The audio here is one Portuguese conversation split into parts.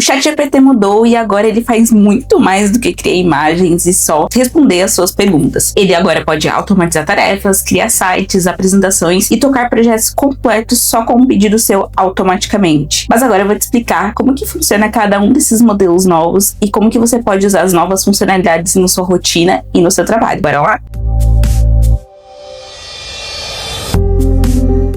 ChatGPT mudou e agora ele faz muito mais do que criar imagens e só responder às suas perguntas. Ele agora pode automatizar tarefas, criar sites, apresentações e tocar projetos completos só com um pedido seu automaticamente. Mas agora eu vou te explicar como que funciona cada um desses modelos novos e como que você pode usar as novas funcionalidades na sua rotina e no seu trabalho. Bora lá?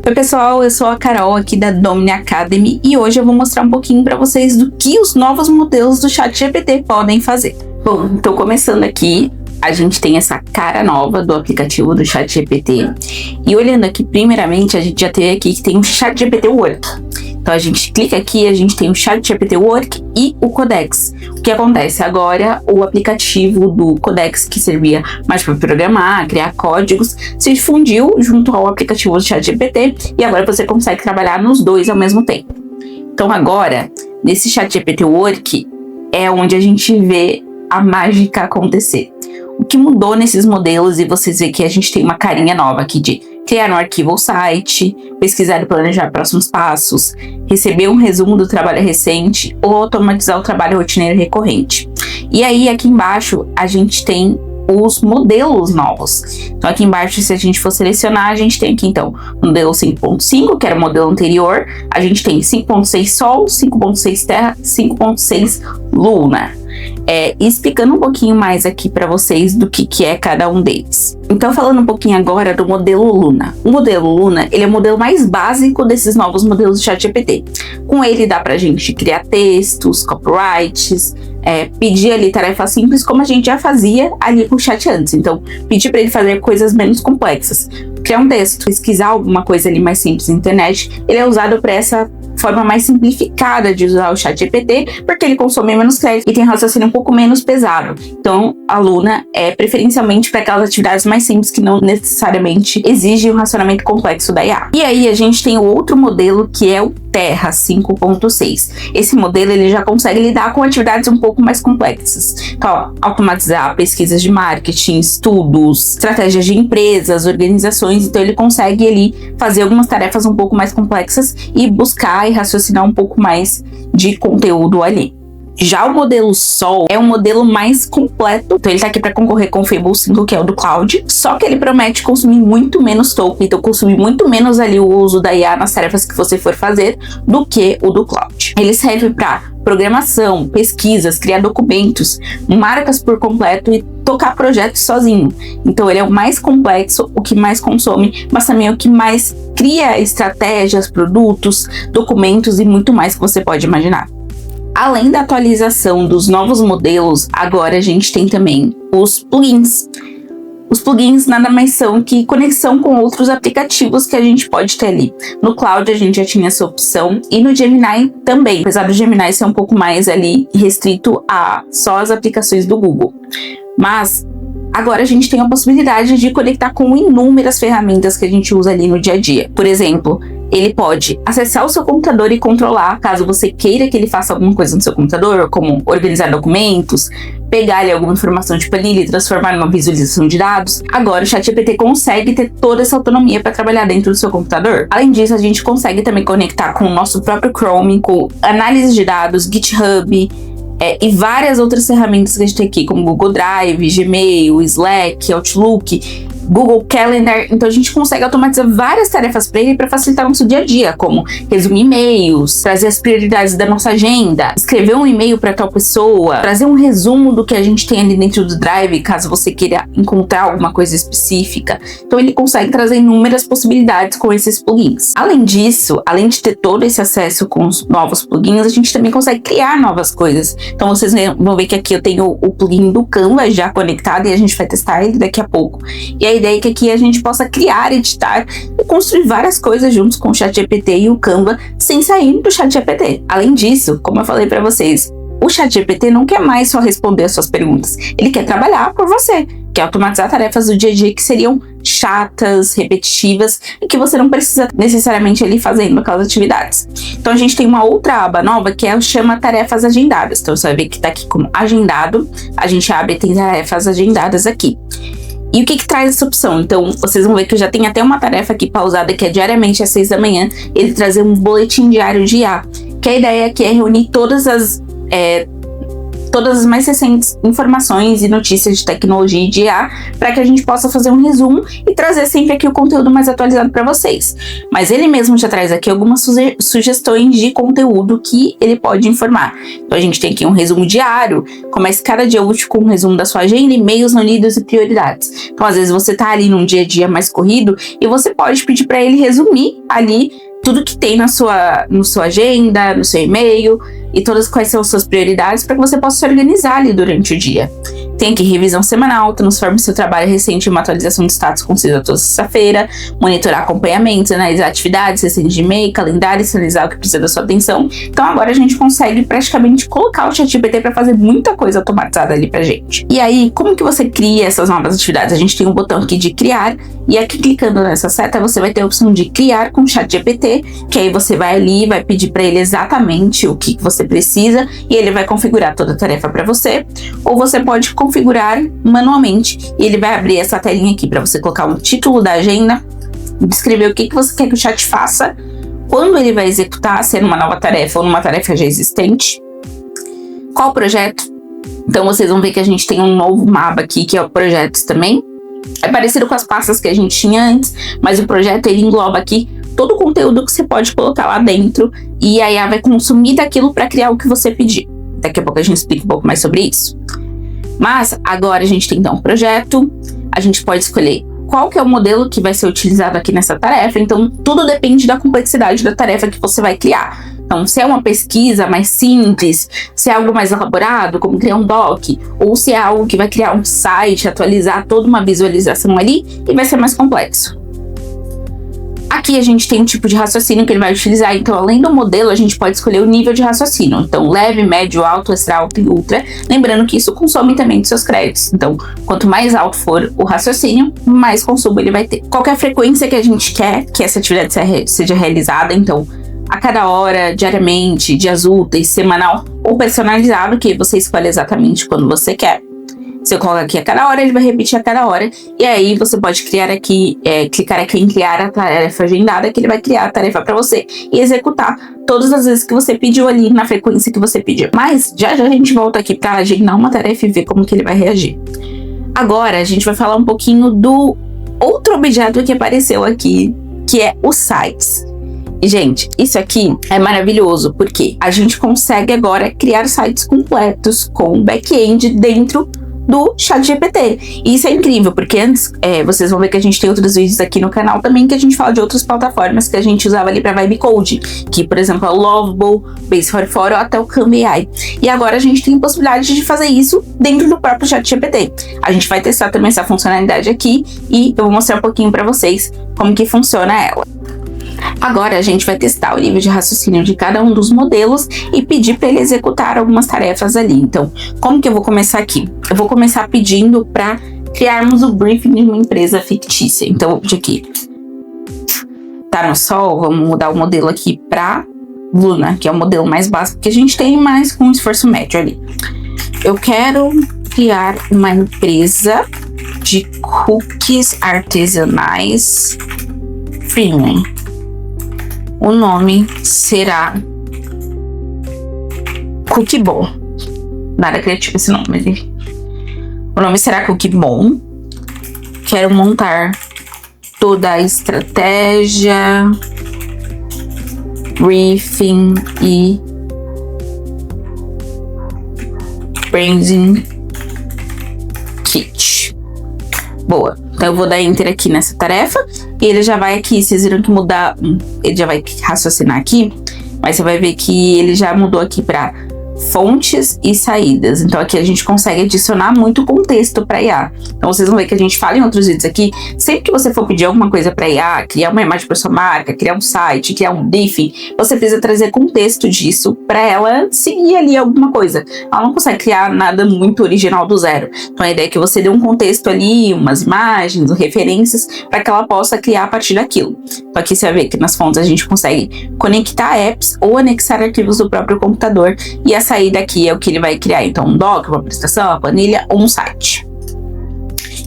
Oi pessoal, eu sou a Carol aqui da Domini Academy e hoje eu vou mostrar um pouquinho para vocês do que os novos modelos do ChatGPT podem fazer. Bom, então começando aqui, a gente tem essa cara nova do aplicativo do ChatGPT e olhando aqui, primeiramente, a gente já tem aqui que tem o ChatGPT Work. Então a gente clica aqui, a gente tem o ChatGPT Work e o Codex. O que acontece? Agora o aplicativo do Codex, que servia mais para programar, criar códigos, se fundiu junto ao aplicativo do ChatGPT e agora você consegue trabalhar nos dois ao mesmo tempo. Então agora, nesse ChatGPT Work, é onde a gente vê a mágica acontecer. O que mudou nesses modelos, e vocês veem que a gente tem uma carinha nova aqui de criar um arquivo ou site, pesquisar e planejar próximos passos, receber um resumo do trabalho recente ou automatizar o trabalho rotineiro recorrente. E aí, aqui embaixo, a gente tem os modelos novos. Então, aqui embaixo, se a gente for selecionar, a gente tem aqui, então, o modelo 5.5, que era o modelo anterior. A gente tem 5.6 Sol, 5.6 Terra, 5.6 Luna. Explicando um pouquinho mais aqui para vocês do que é cada um deles. Então, falando um pouquinho agora do modelo Luna. O modelo Luna, ele é o modelo mais básico desses novos modelos de ChatGPT. Com ele dá pra gente criar textos, copyrights, pedir ali tarefas simples, como a gente já fazia ali com o chat antes. Então, pedir para ele fazer coisas menos complexas. Criar um texto, pesquisar alguma coisa ali mais simples na internet, ele é usado para essa forma mais simplificada de usar o ChatGPT, porque ele consome menos crédito e tem raciocínio um pouco menos pesado. Então, a Luna é preferencialmente para aquelas atividades mais simples que não necessariamente exigem um racionamento complexo da IA. E aí, a gente tem o outro modelo que é o Terra 5.6. Esse modelo ele já consegue lidar com atividades um pouco mais complexas. Então, automatizar pesquisas de marketing, estudos, estratégias de empresas, organizações. Então, ele consegue ali fazer algumas tarefas um pouco mais complexas e buscar e raciocinar um pouco mais de conteúdo ali. Já o modelo Sol é um modelo mais completo, então ele tá aqui para concorrer com o Fable 5, que é o do Cloud, só que ele promete consumir muito menos token, então consumir muito menos ali o uso da IA nas tarefas que você for fazer do que o do Cloud. Ele serve para programação, pesquisas, criar documentos, marcas por completo e tocar projetos sozinho. Então ele é o mais complexo, o que mais consome, mas também é o que mais cria estratégias, produtos, documentos e muito mais que você pode imaginar. Além da atualização dos novos modelos, agora a gente tem também os plugins. Os plugins nada mais são que conexão com outros aplicativos que a gente pode ter ali. No Cloud a gente já tinha essa opção e no Gemini também, apesar do Gemini ser um pouco mais ali restrito a só as aplicações do Google. Mas agora a gente tem a possibilidade de conectar com inúmeras ferramentas que a gente usa ali no dia a dia. Por exemplo, ele pode acessar o seu computador e controlar, caso você queira que ele faça alguma coisa no seu computador, como organizar documentos, pegar ali alguma informação de planilha e transformar numa visualização de dados. Agora o ChatGPT consegue ter toda essa autonomia para trabalhar dentro do seu computador. Além disso, a gente consegue também conectar com o nosso próprio Chrome, com análise de dados, GitHub, e várias outras ferramentas que a gente tem aqui, como Google Drive, Gmail, Slack, Outlook, Google Calendar. Então a gente consegue automatizar várias tarefas para ele para facilitar o nosso dia a dia, como resumir e-mails, trazer as prioridades da nossa agenda, escrever um e-mail para tal pessoa, trazer um resumo do que a gente tem ali dentro do Drive, caso você queira encontrar alguma coisa específica. Então ele consegue trazer inúmeras possibilidades com esses plugins. Além disso, além de ter todo esse acesso com os novos plugins, a gente também consegue criar novas coisas. Então vocês vão ver que aqui eu tenho o plugin do Canva já conectado e a gente vai testar ele daqui a pouco. E a ideia é que aqui a gente possa criar, editar e construir várias coisas juntos com o ChatGPT e o Canva sem sair do ChatGPT. Além disso, como eu falei para vocês, o ChatGPT não quer mais só responder as suas perguntas, ele quer trabalhar por você, quer automatizar tarefas do dia a dia que seriam chatas, repetitivas e que você não precisa necessariamente ali fazendo aquelas atividades. Então a gente tem uma outra aba nova que chama tarefas agendadas. Então você vai ver que tá aqui como agendado, a gente abre e tem tarefas agendadas aqui. E o que traz essa opção? Então, vocês vão ver que eu já tenho até uma tarefa aqui pausada, que é diariamente às 6 da manhã, ele trazer um boletim diário de IA. Que a ideia aqui é reunir todas as todas as mais recentes informações e notícias de tecnologia e de IA, para que a gente possa fazer um resumo e trazer sempre aqui o conteúdo mais atualizado para vocês. Mas ele mesmo já traz aqui algumas sugestões de conteúdo que ele pode informar. Então a gente tem aqui um resumo diário, comece cada dia útil com um resumo da sua agenda, e-mails não lidos e prioridades. Então às vezes você tá ali num dia a dia mais corrido e você pode pedir para ele resumir ali tudo que tem na sua agenda, no seu e-mail, e todas quais são as suas prioridades para que você possa se organizar ali durante o dia. Tem aqui revisão semanal, transforme seu trabalho recente em uma atualização de status concisa toda sexta-feira, monitorar acompanhamentos, analisar atividades, recentes de e-mail, calendário, sinalizar o que precisa da sua atenção. Então agora a gente consegue praticamente colocar o ChatGPT para fazer muita coisa automatizada ali pra gente. E aí, como que você cria essas novas atividades? A gente tem um botão aqui de criar, e aqui clicando nessa seta você vai ter a opção de criar com ChatGPT, que aí você vai ali, vai pedir para ele exatamente o que você precisa e ele vai configurar toda a tarefa para você, ou você pode configurar manualmente e ele vai abrir essa telinha aqui para você colocar um título da agenda, descrever o que você quer que o chat faça, quando ele vai executar, se é numa nova tarefa ou numa tarefa já existente, qual projeto. Então vocês vão ver que a gente tem um novo aba aqui que é o projetos também. É parecido com as pastas que a gente tinha antes, mas o projeto ele engloba aqui todo o conteúdo que você pode colocar lá dentro e a IA vai consumir daquilo para criar o que você pedir. Daqui a pouco a gente explica um pouco mais sobre isso. Mas agora a gente tem então um projeto, a gente pode escolher qual que é o modelo que vai ser utilizado aqui nessa tarefa, então tudo depende da complexidade da tarefa que você vai criar. Então, se é uma pesquisa mais simples, se é algo mais elaborado, como criar um doc, ou se é algo que vai criar um site, atualizar toda uma visualização ali, e vai ser mais complexo. Aqui a gente tem um tipo de raciocínio que ele vai utilizar, então além do modelo, a gente pode escolher o nível de raciocínio. Então, leve, médio, alto, extra alto e ultra. Lembrando que isso consome também dos seus créditos. Então, quanto mais alto for o raciocínio, mais consumo ele vai ter. Qual que é a frequência que a gente quer que essa atividade seja realizada? Então, a cada hora, diariamente, dias úteis, semanal ou personalizado, que você escolhe exatamente quando você quer. Se eu colocar aqui a cada hora, ele vai repetir a cada hora. E aí você pode criar aqui, clicar aqui em criar a tarefa agendada, que ele vai criar a tarefa para você e executar todas as vezes que você pediu ali, na frequência que você pediu. Mas já a gente volta aqui para agendar uma tarefa e ver como que ele vai reagir. Agora a gente vai falar um pouquinho do outro objeto que apareceu aqui, que é os sites. E, gente, isso aqui é maravilhoso, porque a gente consegue agora criar sites completos com back-end dentro do ChatGPT. E isso é incrível, porque antes, vocês vão ver que a gente tem outros vídeos aqui no canal também, que a gente fala de outras plataformas que a gente usava ali para Vibe Code, que, por exemplo, é o Lovable, Base44 ou até o Canva AI. E agora a gente tem possibilidade de fazer isso dentro do próprio ChatGPT. A gente vai testar também essa funcionalidade aqui e eu vou mostrar um pouquinho para vocês como que funciona ela. Agora a gente vai testar o nível de raciocínio de cada um dos modelos e pedir para ele executar algumas tarefas ali. Então, como que eu vou começar aqui? Eu vou começar pedindo para criarmos o briefing de uma empresa fictícia. Então, eu vou pedir aqui. Tá no Sol, vamos mudar o modelo aqui para Luna, que é o modelo mais básico que a gente tem, mas com esforço médio ali. Eu quero criar uma empresa de cookies artesanais premium. O nome será Cookie Bom. Nada criativo esse nome, mas enfim. O nome será Cookie Bom. Quero montar toda a estratégia, briefing e branding kit. Boa. Então eu vou dar enter aqui nessa tarefa e ele já vai aqui, vocês viram que mudar, ele já vai raciocinar aqui, mas você vai ver que ele já mudou aqui para fontes e saídas. Então aqui a gente consegue adicionar muito contexto para IA. Então vocês vão ver que a gente fala em outros vídeos aqui, sempre que você for pedir alguma coisa para IA, criar uma imagem para sua marca, criar um site, criar um briefing, você precisa trazer contexto disso para ela seguir ali alguma coisa. Ela não consegue criar nada muito original do zero. Então a ideia é que você dê um contexto ali, umas imagens, referências, para que ela possa criar a partir daquilo. Então aqui você vai ver que nas fontes a gente consegue conectar apps ou anexar arquivos do próprio computador e a saída aqui é o que ele vai criar. Então um doc, uma apresentação, uma planilha ou um site.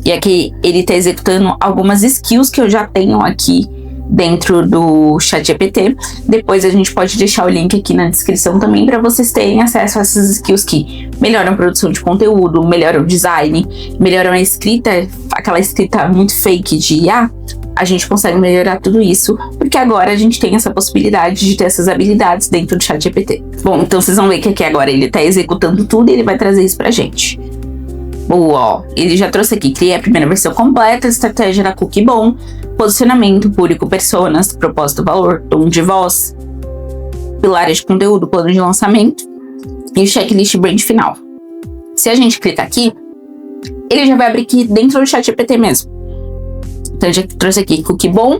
E aqui ele está executando algumas skills que eu já tenho aqui dentro do ChatGPT. Depois a gente pode deixar o link aqui na descrição também para vocês terem acesso a essas skills que melhoram a produção de conteúdo, melhoram o design, melhoram a escrita, aquela escrita muito fake de IA. A gente consegue melhorar tudo isso, porque agora a gente tem essa possibilidade de ter essas habilidades dentro do ChatGPT. Bom, então vocês vão ver que aqui agora ele tá executando tudo e ele vai trazer isso pra gente. Boa, ó, ele já trouxe aqui, criei a primeira versão completa, estratégia da Cookie Bom, posicionamento, público, personas, propósito, valor, tom de voz, pilares de conteúdo, plano de lançamento e o checklist brand final. Se a gente clicar aqui, ele já vai abrir aqui dentro do ChatGPT mesmo. Então, eu já trouxe aqui Cookie Bom,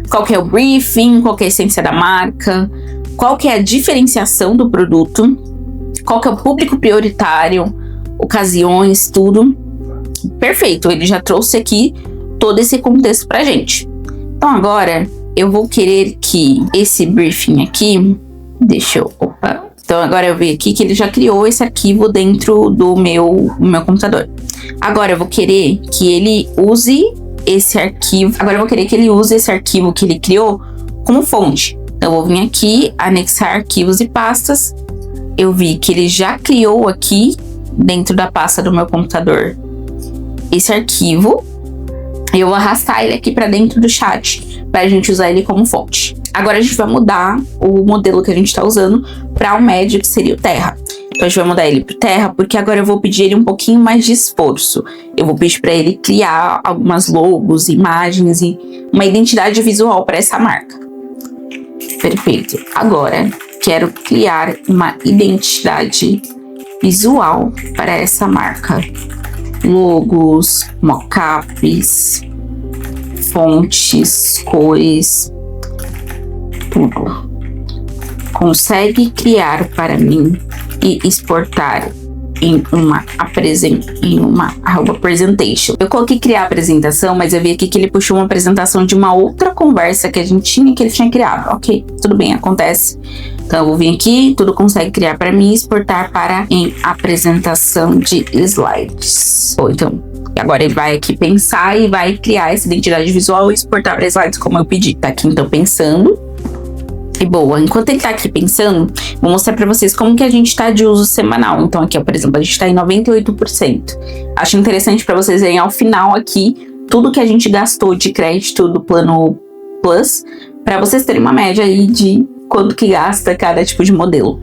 qual que é o briefing, qual que é a essência da marca, qual que é a diferenciação do produto, qual que é o público prioritário, ocasiões, tudo. Perfeito, ele já trouxe aqui todo esse contexto pra gente. Então, agora, eu vou querer que esse briefing aqui, Então, agora eu vejo aqui que ele já criou esse arquivo dentro do meu computador. Agora, eu vou querer que ele use esse arquivo. Agora eu vou querer que ele use esse arquivo que ele criou como fonte. Então eu vou vir aqui, anexar arquivos e pastas. Eu vi que ele já criou aqui dentro da pasta do meu computador esse arquivo. Eu vou arrastar ele aqui para dentro do chat para a gente usar ele como fonte. Agora a gente vai mudar o modelo que a gente está usando para o médio, que seria o Terra. Então a gente vai mudar ele pro Terra, porque agora eu vou pedir ele um pouquinho mais de esforço. Eu vou pedir para ele criar algumas logos, imagens e uma identidade visual para essa marca. Perfeito. Agora quero criar uma identidade visual para essa marca. Logos, mockups, fontes, cores, tudo. Consegue criar para mim e exportar em uma presentation. Eu coloquei criar apresentação, mas eu vi aqui que ele puxou uma apresentação de uma outra conversa que a gente tinha, que ele tinha criado. Ok, tudo bem, acontece. Então eu vou vir aqui, tudo consegue criar para mim e exportar para em apresentação de slides. Ou então, agora ele vai aqui pensar e vai criar essa identidade visual e exportar para slides como eu pedi. Tá aqui então pensando. E boa, enquanto ele tá aqui pensando, vou mostrar pra vocês como que a gente tá de uso semanal. Então aqui, ó, por exemplo, a gente tá em 98%. Acho interessante pra vocês verem ao final aqui tudo que a gente gastou de crédito do plano Plus, pra vocês terem uma média aí de quanto que gasta cada tipo de modelo.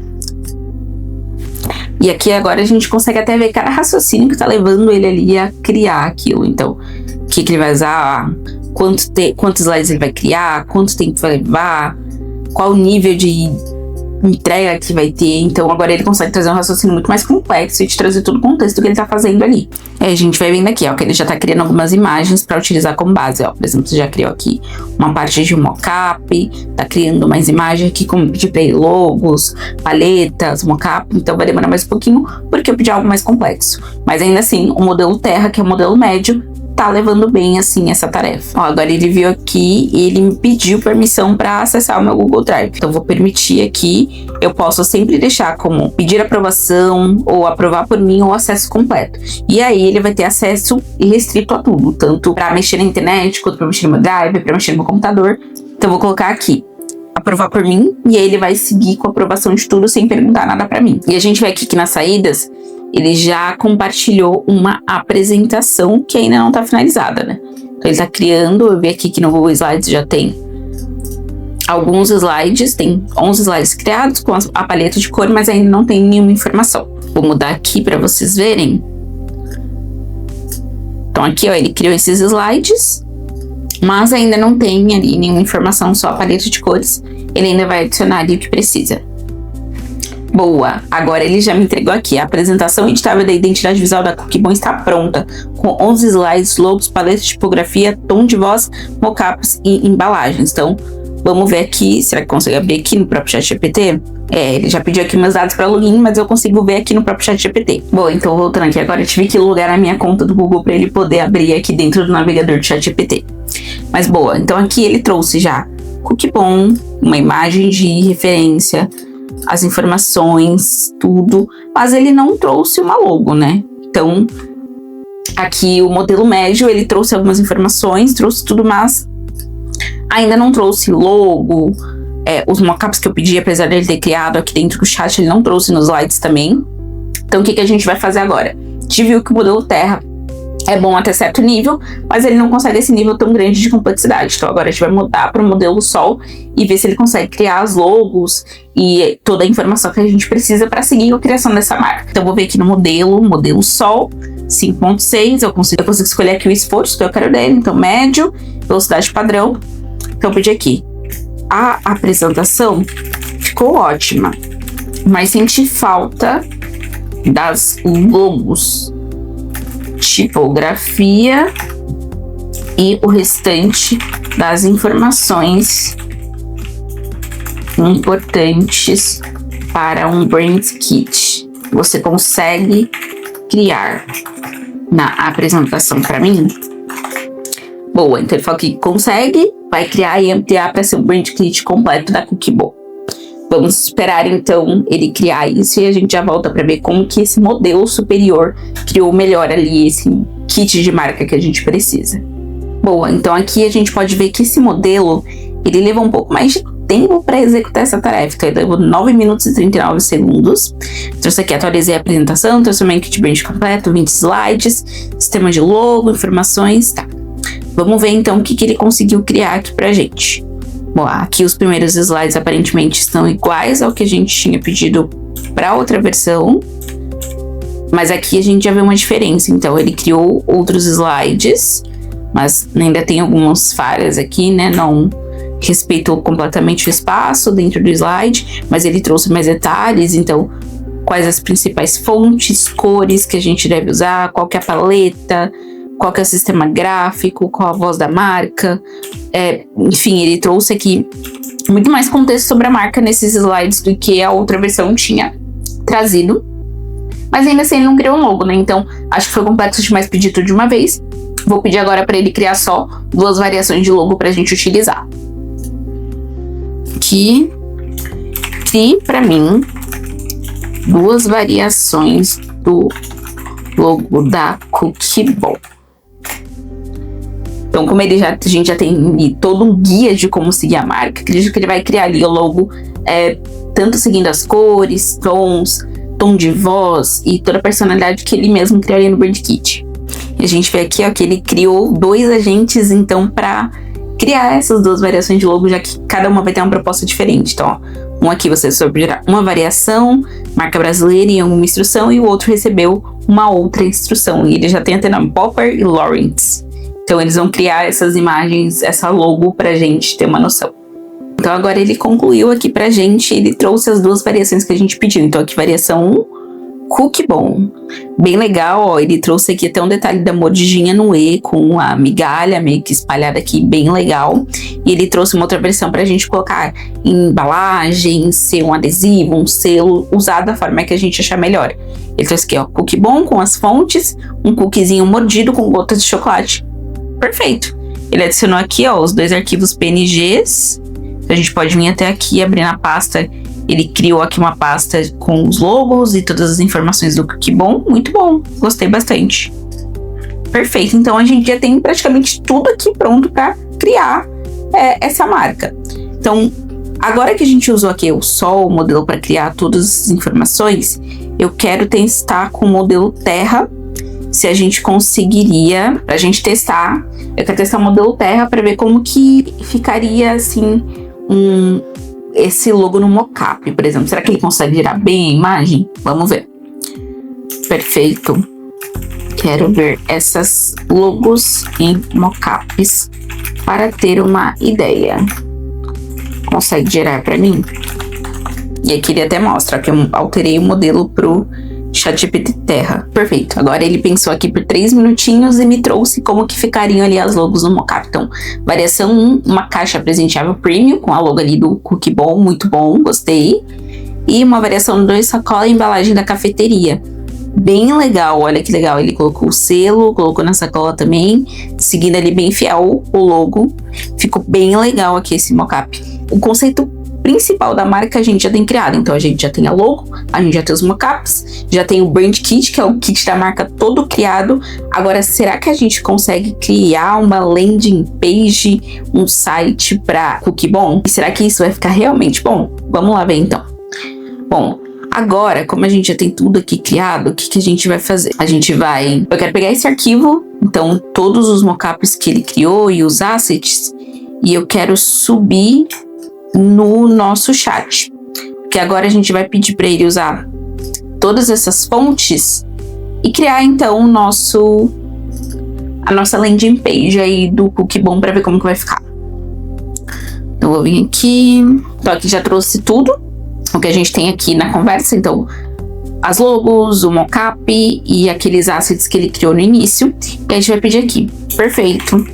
E aqui agora a gente consegue até ver cada raciocínio que tá levando ele ali a criar aquilo. Então, o que ele vai usar, quantos slides ele vai criar, quanto tempo vai levar, qual o nível de entrega que vai ter. Então agora ele consegue trazer um raciocínio muito mais complexo e te trazer todo o contexto que ele tá fazendo ali. Aí a gente vai vendo aqui, ó, que ele já tá criando algumas imagens para utilizar como base, ó. Por exemplo, você já criou aqui uma parte de mockup, tá criando mais imagens aqui, como pedir pra ele logos, paletas, mockup. Então vai demorar mais um pouquinho, porque eu pedi algo mais complexo. Mas ainda assim, o modelo Terra, que é o modelo médio, tá levando bem, assim, essa tarefa. Ó, agora ele veio aqui e ele me pediu permissão para acessar o meu Google Drive. Então, vou permitir aqui. Eu posso sempre deixar como pedir aprovação, ou aprovar por mim, ou acesso completo. E aí, ele vai ter acesso restrito a tudo. Tanto para mexer na internet, quanto para mexer no meu Drive, para mexer no meu computador. Então, vou colocar aqui, aprovar por mim. E aí, ele vai seguir com a aprovação de tudo, sem perguntar nada para mim. E a gente vai aqui que nas saídas, ele já compartilhou uma apresentação que ainda não está finalizada, né? Então ele está criando, eu vi aqui que no Google Slides já tem alguns slides, tem 11 slides criados com a paleta de cor, mas ainda não tem nenhuma informação. Vou mudar aqui para vocês verem. Então aqui, ó, ele criou esses slides, mas ainda não tem ali nenhuma informação, só a paleta de cores. Ele ainda vai adicionar ali o que precisa. Boa, agora ele já me entregou aqui. A apresentação editável da identidade visual da Cookie Bom está pronta, com 11 slides, logos, paleta de tipografia, tom de voz, mockups e embalagens. Então, vamos ver aqui, será que consegue abrir aqui no próprio ChatGPT? Ele já pediu aqui meus dados para login, mas eu consigo ver aqui no próprio ChatGPT. Bom, então voltando aqui, agora eu tive que logar na minha conta do Google para ele poder abrir aqui dentro do navegador do ChatGPT. Mas boa, então aqui ele trouxe já Cookie Bom, uma imagem de referência, as informações, tudo, mas ele não trouxe uma logo, né? Então, aqui o modelo médio, ele trouxe algumas informações, trouxe tudo, mas Ainda não trouxe logo, os mockups que eu pedi, apesar de ele ter criado aqui dentro do chat, ele não trouxe nos slides também. Então o que a gente vai fazer agora? A gente viu que o modelo Terra é bom até certo nível, mas ele não consegue esse nível tão grande de complexidade. Então agora a gente vai mudar para o modelo Sol e ver se ele consegue criar as logos e toda a informação que a gente precisa para seguir a criação dessa marca. Então eu vou ver aqui no modelo Sol 5.6, eu consigo escolher aqui o esforço que eu quero dele, então médio, velocidade padrão. Então eu pedi aqui. A apresentação ficou ótima, mas senti falta das logos, tipografia e o restante das informações importantes para um brand kit. Você consegue criar na apresentação para mim? Boa, então ele falou que consegue, vai criar e ampliar para ser um brand kit completo da Cookieball. Vamos esperar então ele criar isso e a gente já volta para ver como que esse modelo superior criou melhor ali esse kit de marca que a gente precisa. Boa, então aqui a gente pode ver que esse modelo, ele leva um pouco mais de tempo para executar essa tarefa. Então ele levou 9 minutos e 39 segundos. Trouxe aqui, atualizei a apresentação, transformei em kit brand completo, 20 slides, sistema de logo, informações, tá. Vamos ver então o que ele conseguiu criar aqui pra gente. Bom, aqui os primeiros slides aparentemente estão iguais ao que a gente tinha pedido para outra versão, mas aqui a gente já vê uma diferença. Então ele criou outros slides, mas ainda tem algumas falhas aqui, né? Não respeitou completamente o espaço dentro do slide, mas ele trouxe mais detalhes. Então, quais as principais fontes, cores que a gente deve usar, qual que é a paleta, qual que é o sistema gráfico, qual a voz da marca. Enfim, ele trouxe aqui muito mais contexto sobre a marca nesses slides do que a outra versão tinha trazido. Mas ainda assim ele não criou um logo, né? Então acho que foi complexo demais pedir tudo de uma vez. Vou pedir agora para ele criar só 2 variações de logo pra gente utilizar. Aqui, crie para mim 2 variações do logo da Cookieball. Então, como a gente já tem todo um guia de como seguir a marca, acredito que ele vai criar ali o logo, tanto seguindo as cores, tons, tom de voz e toda a personalidade que ele mesmo criaria no Brand Kit. E a gente vê aqui, ó, que ele criou 2 agentes, então, para criar essas 2 variações de logo, já que cada uma vai ter uma proposta diferente. Então, ó, um aqui você sobrará uma variação, marca brasileira e uma instrução, e o outro recebeu uma outra instrução. E ele já tem até nome Popper e Lawrence. Então eles vão criar essas imagens, essa logo pra gente ter uma noção. Então agora ele concluiu aqui pra gente, ele trouxe as 2 variações que a gente pediu. Então aqui variação 1, Cookieball. Bem legal, ó, ele trouxe aqui até um detalhe da mordidinha no E, com a migalha meio que espalhada aqui, bem legal. E ele trouxe uma outra versão pra gente colocar em embalagem, ser um adesivo, um selo, usar da forma que a gente achar melhor. Ele trouxe aqui, ó, Cookieball com as fontes, um cookiezinho mordido com gotas de chocolate. Perfeito. Ele adicionou aqui, ó, os 2 arquivos PNGs. A gente pode vir até aqui, abrir na pasta. Ele criou aqui uma pasta com os logos e todas as informações do Cookieball. Muito bom. Gostei bastante. Perfeito. Então a gente já tem praticamente tudo aqui pronto para criar essa marca. Então, agora que a gente usou aqui o Sol, o modelo para criar todas as informações, eu quero testar com o modelo Terra. Se a gente conseguiria, pra gente testar, eu quero testar o modelo Terra para ver como que ficaria, assim, esse logo no mockup, por exemplo. Será que ele consegue virar bem a imagem? Vamos ver. Perfeito. Quero ver essas logos em mockups para ter uma ideia. Consegue gerar para mim? E aqui ele até mostra que eu alterei o modelo pro ChatGPT Terra. Perfeito. Agora ele pensou aqui por 3 minutinhos e me trouxe como que ficariam ali as logos no mockup. Então, variação 1, uma caixa presenteável premium com a logo ali do Cookieball, muito bom, gostei. E uma variação 2, sacola e embalagem da cafeteria. Bem legal, olha que legal. Ele colocou o selo, colocou na sacola também, seguindo ali bem fiel o logo. Ficou bem legal aqui esse mockup. O conceito principal da marca a gente já tem criado. Então a gente já tem a logo, a gente já tem os mockups, já tem o brand kit, que é o kit da marca todo criado. Agora, será que a gente consegue criar uma landing page, um site para Cookie Bom? E será que isso vai ficar realmente bom? Vamos lá ver então. Bom, agora, como a gente já tem tudo aqui criado, o que a gente vai fazer? Eu quero pegar esse arquivo, então todos os mockups que ele criou e os assets, e eu quero subir no nosso chat. Porque agora a gente vai pedir para ele usar todas essas fontes e criar então a nossa landing page aí do Cookie Bom para ver como que vai ficar. Então eu vou vir aqui. Então aqui já trouxe tudo o que a gente tem aqui na conversa, então as logos, o mockup e aqueles assets que ele criou no início. E a gente vai pedir aqui, perfeito.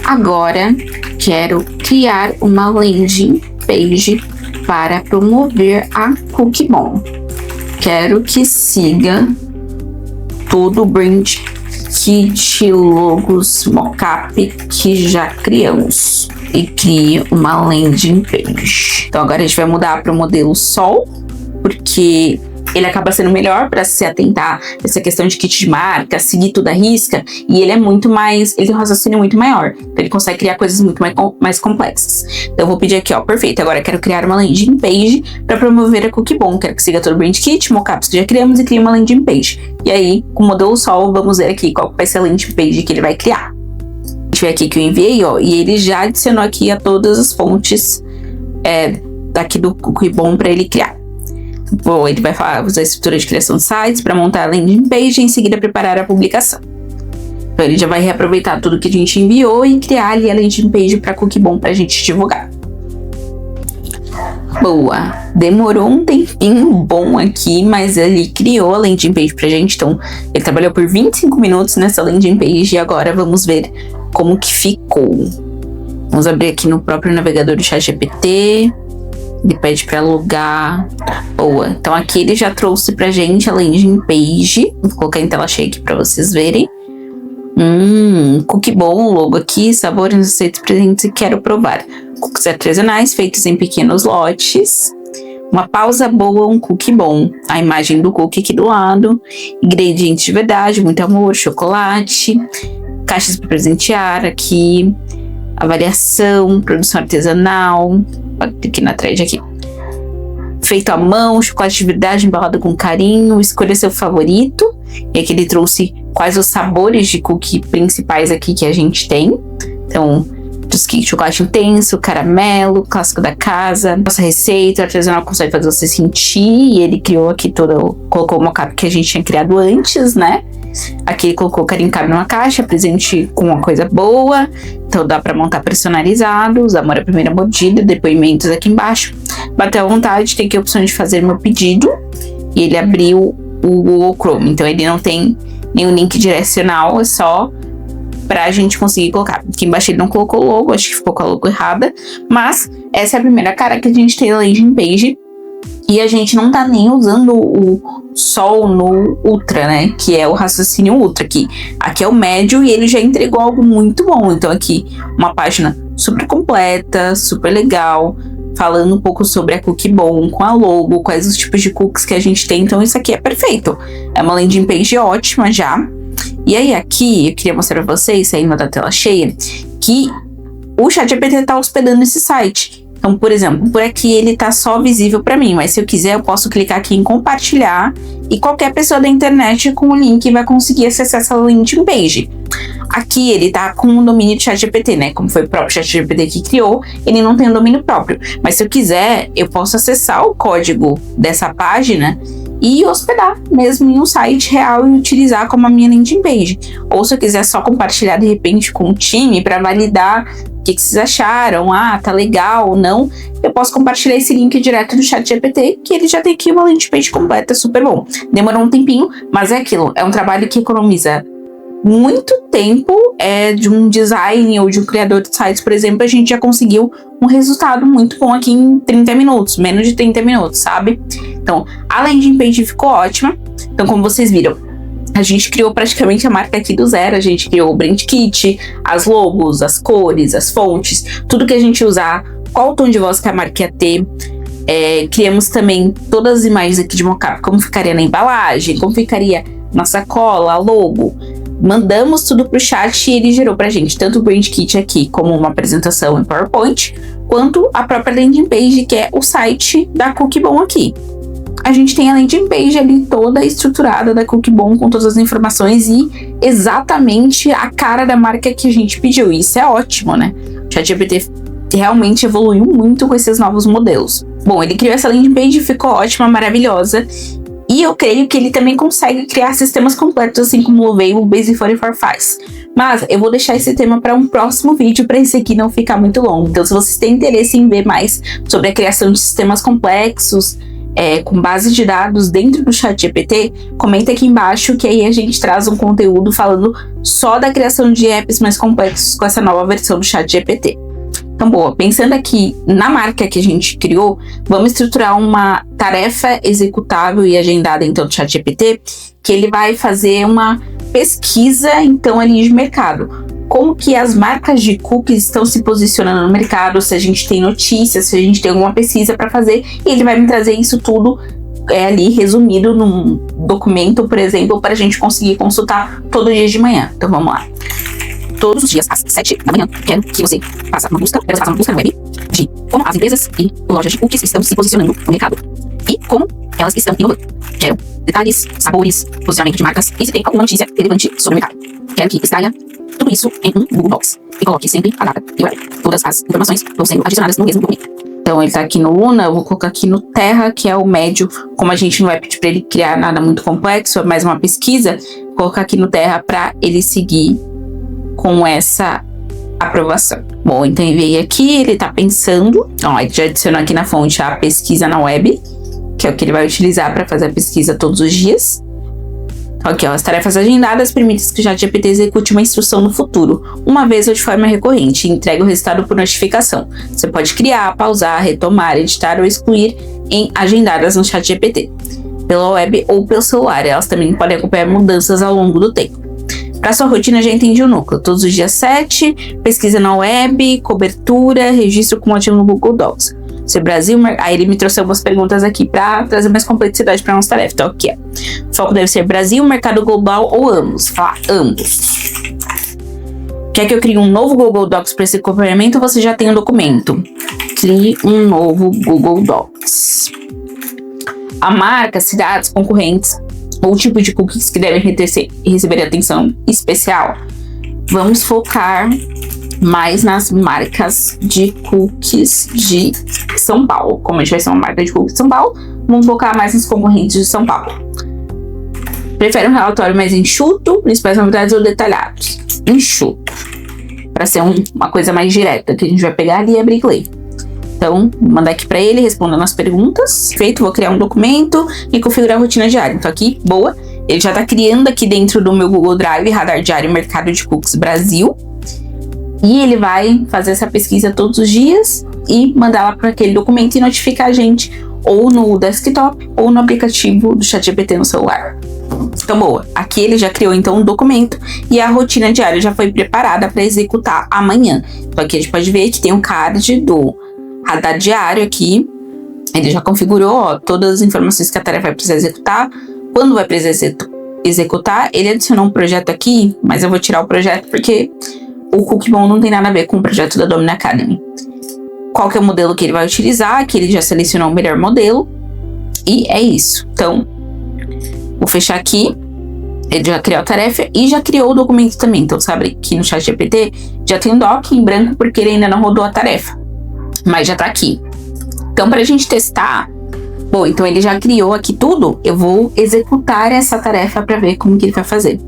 Agora quero criar uma landing page para promover a Cookie Bom. Quero que siga todo o brand kit, logos, mockup que já criamos e crie uma landing page. Então agora a gente vai mudar para o modelo Sol, porque ele acaba sendo melhor para se atentar a essa questão de kit de marca, seguir tudo à risca, e ele tem um raciocínio muito maior, então ele consegue criar coisas muito mais complexas. Então eu vou pedir aqui, ó, perfeito, agora eu quero criar uma landing page para promover a Cookie Bom, quero que siga todo o brand kit, mockups que já criamos e crie uma landing page. E aí, com o modelo Sol, vamos ver aqui qual vai ser a landing page que ele vai criar. A gente vê aqui que eu enviei, ó, e ele já adicionou aqui a todas as fontes daqui do Cookie Bom para ele criar. Bom, ele vai usar a estrutura de criação de sites para montar a landing page e em seguida preparar a publicação. Então ele já vai reaproveitar tudo que a gente enviou e criar ali a landing page para Cookie Bom para a gente divulgar. Boa, demorou um tempinho bom aqui, mas ele criou a landing page pra gente, então ele trabalhou por 25 minutos nessa landing page e agora vamos ver como que ficou. Vamos abrir aqui no próprio navegador do ChatGPT. Ele pede para logar. Boa. Então aqui ele já trouxe pra gente a landing page. Vou colocar em tela cheia aqui para vocês verem. Cookie Bom, logo aqui, sabores, receitas, presentes e quero provar. Cookies artesanais feitos em pequenos lotes. Uma pausa boa, um cookie bom. A imagem do cookie aqui do lado. Ingredientes de verdade, muito amor, chocolate. Caixas para presentear aqui. Avaliação, produção artesanal. Aqui na thread aqui. Feito à mão, chocolate de verdade embalado com carinho. Escolha seu favorito. E aqui ele trouxe quais os sabores de cookie principais aqui que a gente tem. Então, chocolate intenso, caramelo, clássico da casa. Nossa receita, o artesanal consegue fazer você sentir. E ele criou aqui colocou o mockup que a gente tinha criado antes, né? Aqui ele colocou carinho cabe numa caixa, presente com uma coisa boa. Então dá pra montar personalizados, amor à primeira mordida, depoimentos aqui embaixo. Bateu à vontade, tem aqui a opção de fazer meu pedido. E ele abriu o Google Chrome, então ele não tem nenhum link direcional, é só pra gente conseguir colocar. Aqui embaixo ele não colocou o logo, acho que ficou com a logo errada. Mas essa é a primeira cara que a gente tem na landing page. E a gente não tá nem usando o Sol no Ultra, né? Que é o raciocínio Ultra aqui. Aqui é o médio e ele já entregou algo muito bom. Então aqui uma página super completa, super legal. Falando um pouco sobre a Cookie Bom, com a logo, quais os tipos de cookies que a gente tem. Então isso aqui é perfeito. É uma landing page ótima já. E aí aqui eu queria mostrar pra vocês, saindo da tela cheia, que o ChatGPT tá hospedando esse site. Então, por exemplo, por aqui ele tá só visível para mim, mas se eu quiser eu posso clicar aqui em compartilhar e qualquer pessoa da internet com o link vai conseguir acessar essa landing page. Aqui ele tá com o domínio de ChatGPT, né? Como foi o próprio ChatGPT que criou, ele não tem um domínio próprio. Mas se eu quiser, eu posso acessar o código dessa página e hospedar mesmo em um site real e utilizar como a minha landing page. Ou se eu quiser só compartilhar de repente com o time para validar o que vocês acharam, tá legal ou não, eu posso compartilhar esse link direto do ChatGPT, que ele já tem aqui uma landing page completa, super bom. Demorou um tempinho, mas é aquilo, é um trabalho que economiza muito tempo de um design ou de um criador de sites, por exemplo, a gente já conseguiu um resultado muito bom aqui em 30 minutos, menos de 30 minutos, sabe? Então, a landing page ficou ótima. Então, como vocês viram, a gente criou praticamente a marca aqui do zero, a gente criou o brand kit, as logos, as cores, as fontes, tudo que a gente usar qual o tom de voz que a marca ia ter. Criamos também todas as imagens aqui de mockup, como ficaria na embalagem, como ficaria na sacola, logo. Mandamos tudo pro chat e ele gerou pra gente tanto o Brand Kit aqui, como uma apresentação em PowerPoint, quanto a própria landing page, que é o site da Cookbon aqui. A gente tem a landing page ali toda estruturada da Cookbon, com todas as informações e exatamente a cara da marca que a gente pediu. Isso é ótimo, né? O ChatGPT realmente evoluiu muito com esses novos modelos. Bom, ele criou essa landing page, ficou ótima, maravilhosa. E eu creio que ele também consegue criar sistemas completos, assim como o Lovable, Base44 faz. Mas eu vou deixar esse tema para um próximo vídeo, para esse aqui não ficar muito longo. Então, se vocês têm interesse em ver mais sobre a criação de sistemas complexos, com base de dados dentro do ChatGPT, comenta aqui embaixo, que aí a gente traz um conteúdo falando só da criação de apps mais complexos com essa nova versão do ChatGPT. Então, boa, pensando aqui na marca que a gente criou, vamos estruturar uma tarefa executável e agendada então do ChatGPT, que ele vai fazer uma pesquisa então ali de mercado. Como que as marcas de cookies estão se posicionando no mercado, se a gente tem notícias, se a gente tem alguma pesquisa para fazer, e ele vai me trazer isso tudo ali resumido num documento, por exemplo, para a gente conseguir consultar todo dia de manhã. Então, vamos lá. Todos os dias, às 7 da manhã, quero que você faça uma busca no web de como as empresas e lojas de cookies estão se posicionando no mercado e como elas estão inovando. Quero detalhes, sabores, posicionamento de marcas e se tem alguma notícia relevante sobre o mercado. Quero que extraia tudo isso em um Google Docs e coloque sempre a data e o horário. Todas as informações vão sendo adicionadas no mesmo documento. Então, ele tá aqui no Luna, eu vou colocar aqui no Terra, que é o médio. Como a gente não vai pedir para ele criar nada muito complexo, é mais uma pesquisa, vou colocar aqui no Terra para ele seguir com essa aprovação. Bom, então ele veio aqui, ele tá pensando, ele já adicionou aqui na fonte a pesquisa na web, que é o que ele vai utilizar para fazer a pesquisa todos os dias. Então, aqui, as tarefas agendadas permitem que o ChatGPT execute uma instrução no futuro, uma vez ou de forma recorrente, e entregue o resultado por notificação. Você pode criar, pausar, retomar, editar ou excluir em agendadas no ChatGPT, pela web ou pelo celular. Elas também podem acompanhar mudanças ao longo do tempo. Para sua rotina, já entendi o núcleo. Todos os dias 7, pesquisa na web, cobertura, registro cumulativo no Google Docs. Se Brasil, aí ele me trouxe algumas perguntas aqui para trazer mais complexidade para nossa tarefa. Então, aqui, o foco deve ser Brasil, mercado global ou ambos. Falar ambos. Quer que eu crie um novo Google Docs para esse acompanhamento ou você já tem um documento? Crie um novo Google Docs. A marca, cidades, concorrentes ou tipo de cookies que devem receber atenção especial. Vamos focar mais nas marcas de cookies de São Paulo. Como a gente vai ser uma marca de cookies de São Paulo, vamos focar mais nos concorrentes de São Paulo. Prefere um relatório mais enxuto, principais novidades ou detalhados? Enxuto. Para ser uma coisa mais direta, que a gente vai pegar ali e abrir e ler. Então, vou mandar aqui para ele, respondendo as perguntas. Feito, vou criar um documento e configurar a rotina diária. Então aqui, boa. Ele já está criando aqui dentro do meu Google Drive, Radar Diário Mercado de Cookies Brasil. E ele vai fazer essa pesquisa todos os dias e mandar lá para aquele documento e notificar a gente ou no desktop ou no aplicativo do ChatGPT no celular. Então, boa. Aqui ele já criou então um documento e a rotina diária já foi preparada para executar amanhã. Então aqui a gente pode ver que tem um card do Radar Diário aqui. Ele já configurou todas as informações que a tarefa vai precisar executar, quando vai precisar executar. Ele adicionou um projeto aqui, mas eu vou tirar o projeto porque o Cookbon não tem nada a ver com o projeto da Domini Academy. Qual que é o modelo que ele vai utilizar, que ele já selecionou o melhor modelo. E é isso. Então, vou fechar aqui. Ele já criou a tarefa e já criou o documento também. Então, sabe que no ChatGPT já tem um doc em branco porque ele ainda não rodou a tarefa. Mas já tá aqui. Então, pra gente testar... Bom, então ele já criou aqui tudo. Eu vou executar essa tarefa para ver como que ele vai fazer.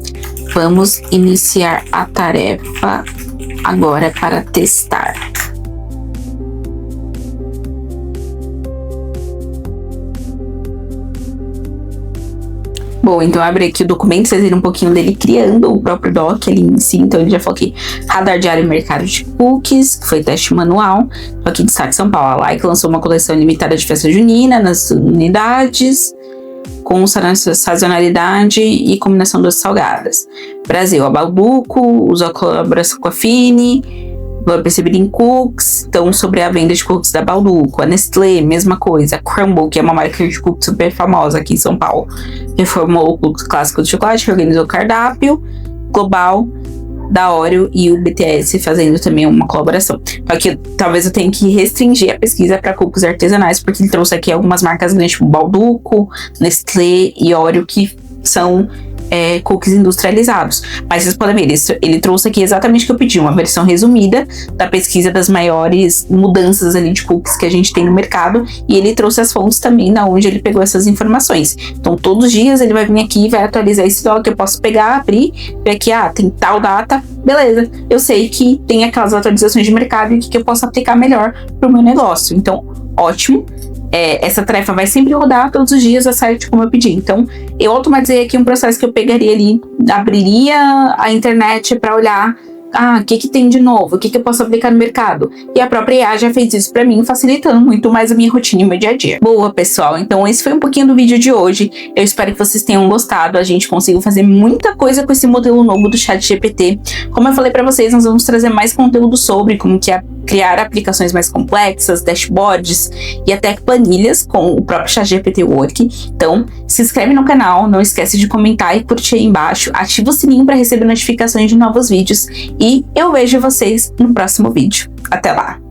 Vamos iniciar a tarefa agora para testar. Bom, então eu abri aqui o documento, vocês viram um pouquinho dele criando o próprio doc ali em si. Então ele já falou aqui, Radar Diário Mercado de Cookies, que foi teste manual. Tô aqui de Destaque São Paulo. A Like lançou uma coleção limitada de festa junina nas unidades, com sazonalidade e combinação doces salgadas. Brasil, a Balduco usou a colaboração com a Fini. valor percebido em cookies, então sobre a venda de cookies da Bauducco. A Nestlé, mesma coisa. A Crumbl, que é uma marca de cookies super famosa aqui em São Paulo, reformou o cookies clássico de chocolate, organizou o cardápio global da Oreo e o BTS fazendo também uma colaboração. Só que talvez eu tenha que restringir a pesquisa para cookies artesanais, porque ele trouxe aqui algumas marcas grandes, tipo Bauducco, Nestlé e Oreo, que são cookies industrializados. Mas vocês podem ver, ele trouxe aqui exatamente o que eu pedi, uma versão resumida da pesquisa das maiores mudanças ali de cookies que a gente tem no mercado, e ele trouxe as fontes também da onde ele pegou essas informações. Então todos os dias ele vai vir aqui e vai atualizar esse doc, eu posso pegar, abrir, ver aqui, tem tal data, beleza, eu sei que tem aquelas atualizações de mercado e que eu posso aplicar melhor pro meu negócio. Então, ótimo. Essa tarefa vai sempre rodar todos os dias a site como eu pedi. Então, eu automatizei aqui um processo que eu pegaria ali, abriria a internet para olhar, o que tem de novo, o que eu posso aplicar no mercado. E a própria IA já fez isso para mim, facilitando muito mais a minha rotina e meu dia a dia. Boa, pessoal, então esse foi um pouquinho do vídeo de hoje. Eu espero que vocês tenham gostado. A gente conseguiu fazer muita coisa com esse modelo novo do ChatGPT. Como eu falei para vocês, nós vamos trazer mais conteúdo sobre como que criar aplicações mais complexas, dashboards e até planilhas com o próprio ChatGPT Work. Então, se inscreve no canal, não esquece de comentar e curtir aí embaixo, ativa o sininho para receber notificações de novos vídeos e eu vejo vocês no próximo vídeo. Até lá!